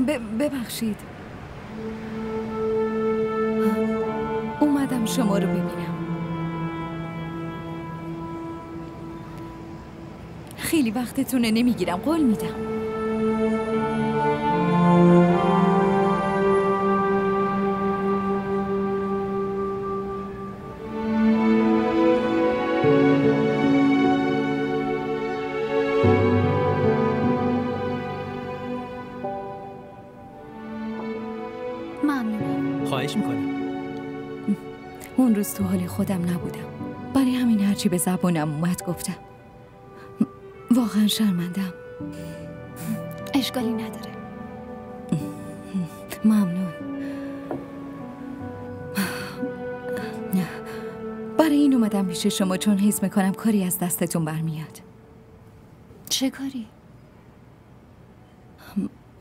ببخشید. اومدم شما رو ببینم. خیلی وقتتونه نمیگیرم، قول میدم. ممنونم. خواهش میکنم. اون روز تو حال خودم نبودم، برای همین هرچی به زبونم اومد گفتم. واقعا شرمندم. اشکالی نداره. ممنون. برای این اومدم پیش شما چون حس میکنم کاری از دستتون برمیاد. چه کاری؟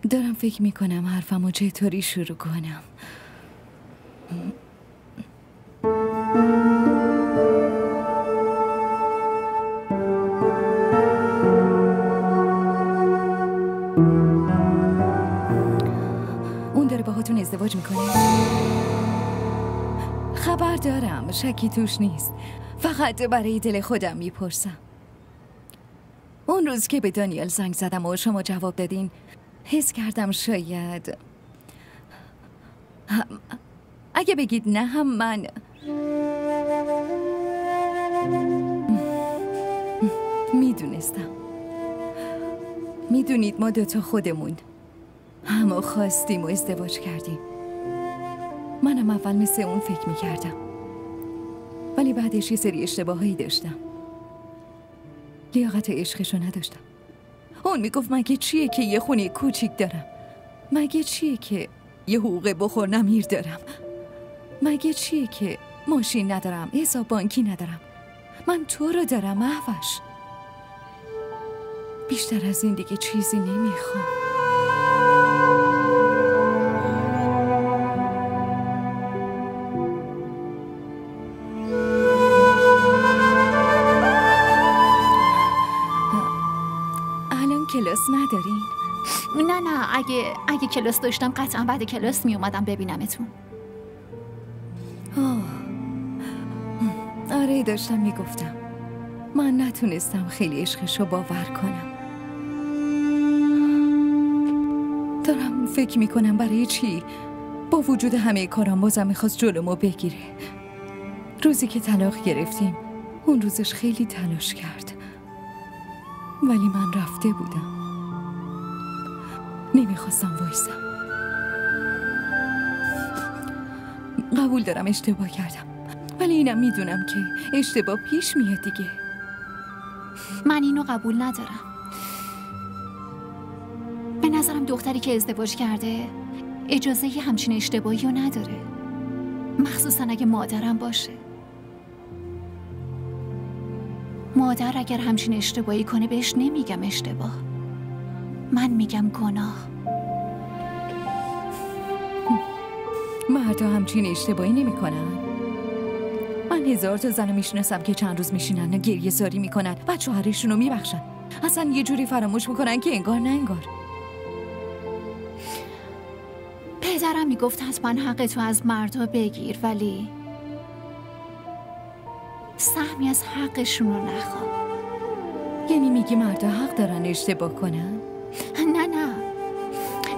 دارم فکر میکنم حرفمو چطوری شروع کنم. اون داره باهاتون ازدواج میکنه؟ خبر دارم، شکی توش نیست. فقط برای دل خودم میپرسم. اون روز که به دانیل زنگ زدم و شما جواب دادین حس کردم شاید اگه بگید نه هم من میدونستم. میدونید ما دوتا خودمون همو خواستیم و ازدواج کردیم. منم اول مثل اون فکر میکردم، ولی بعدش یه سری اشتباهایی داشتم. لیاقت عشقشو نداشتم. اون میگفت مگه چیه که یه خونه کوچیک دارم؟ مگه چیه که یه حقوق بخور نمیر دارم؟ مگه چیه که ماشین ندارم، حساب بانکی ندارم؟ من تو رو دارم احوش. بیشتر از این دیگه چیزی نمیخوام. الان کلاس ندارین؟ نه اگه کلاس داشتم قطعا بعد کلاس می اومدم ببینمتون. آره داشتم میگفتم من نتونستم خیلی عشقشو باور کنم. دارم فکر میکنم برای چی با وجود همه کارام بازم میخواست جلومو بگیره. روزی که طلاق گرفتیم اون روزش خیلی تلاش کرد، ولی من رفته بودم. نمیخواستم وایسم. قبول دارم اشتباه کردم، ولی اینم میدونم که اشتباه پیش میاد دیگه. من اینو قبول ندارم. به نظرم دختری که ازدواج کرده اجازه یه همچین اشتباهی رو نداره، مخصوصا اگه مادرم باشه. مادر اگر همچین اشتباهی کنه بهش نمیگم اشتباه، من میگم گناه. مردا همچین اشتباهی نمی کنن. من 1000 تا زن میشناسم که چند روز میشینن و گریه زاری میکنن، بعد شوهرشون رو میبخشن. اصلا یه جوری فراموش میکنن که انگار نه انگار. پدرم میگفت حتما حق تو از مردا بگیر، ولی سهمی از حقشون رو نخوا. یعنی میگی مردا حق دارن اشتباه کنن؟ نه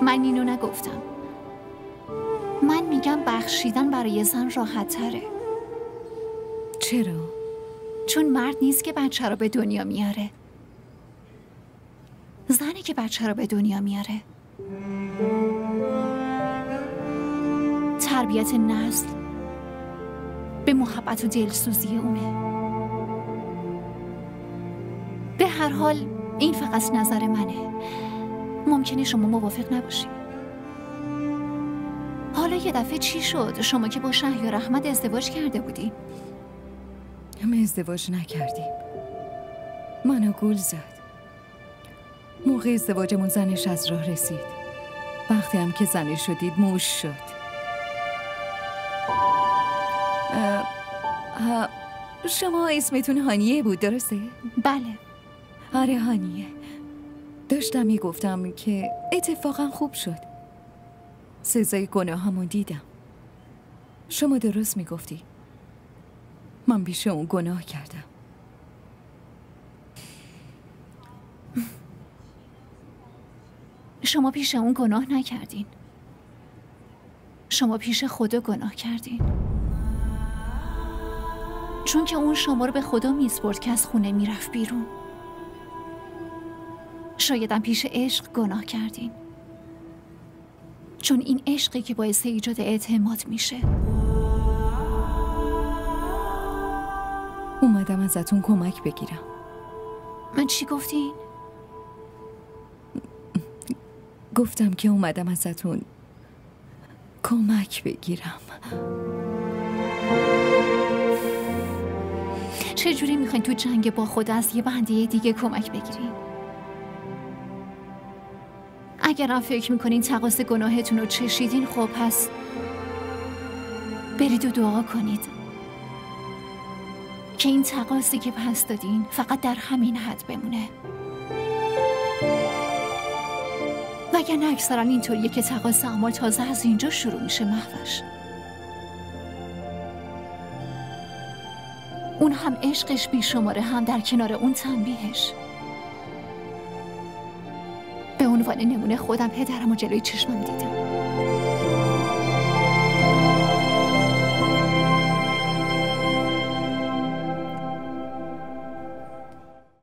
من اینو نگفتم. من میگم بخشیدن برای زن راحت تره. چرا؟ چون مرد نیست که بچه رو به دنیا میاره، زنی که بچه رو به دنیا میاره. تربیت نسل به محبت و دلسوزی اونه. به هر حال این فقط نظر منه، ممکنه شما موافق نباشید. حالا یه دفعه چی شد؟ شما که با شهریار احمد ازدواج کرده بودی. همه ازدواج نکردیم. منو گول زد. موقع ازدواجمون زنش از راه رسید. وقتی هم که زنش شدید موش شد. شما اسمتون هانیه بود درسته؟ بله. آره هانیه. داشتم میگفتم که اتفاقا خوب شد. سزای گناهمو دیدم. شما درست میگفتی. من پیش اون گناه کردم. شما پیش اون گناه نکردین. شما پیش خدا گناه کردین. چون که اون شما رو به خدا میسپرد که از خونه میرفت بیرون. شایدم پیش عشق گناه کردین. چون این عشقی که باعث ایجاد اعتماد میشه. اومدم ازتون کمک بگیرم. من چی گفتین؟ گفتم که اومدم ازتون کمک بگیرم. چجوری میخواین تو جنگ با خدا از یه بنده دیگه کمک بگیرین؟ اگرم فکر میکنین تقاص گناهتون رو چشیدین، خب پس برید و دعا کنید که این تقاصی که پس دادین فقط در همین حد بمونه. وگرنه اکثرا اینطوریه که تقاص اعمال تازه از اینجا شروع میشه محوش. اون هم عشقش بیشماره، هم در کنار اون تنبیهش. به عنوان نمونه خودم پدرم و جلوی چشمم دیدم.